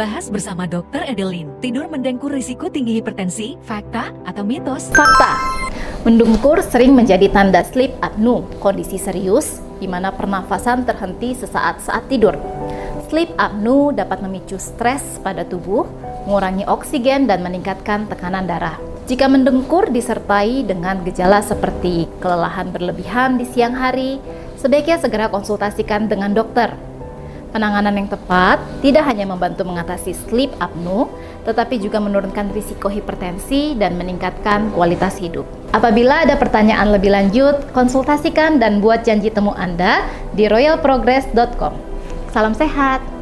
Bahas bersama Dr. Edelin. Tidur mendengkur risiko tinggi hipertensi, fakta atau mitos? Fakta. Mendungkur sering menjadi tanda sleep apnea, kondisi serius di mana pernafasan terhenti sesaat saat tidur. Sleep apnea dapat memicu stres pada tubuh, mengurangi oksigen dan meningkatkan tekanan darah. Jika mendengkur disertai dengan gejala seperti kelelahan berlebihan di siang hari, sebaiknya segera konsultasikan dengan dokter. Penanganan yang tepat tidak hanya membantu mengatasi sleep apnea, tetapi juga menurunkan risiko hipertensi dan meningkatkan kualitas hidup. Apabila ada pertanyaan lebih lanjut, konsultasikan dan buat janji temu Anda di royalprogress.com. Salam sehat!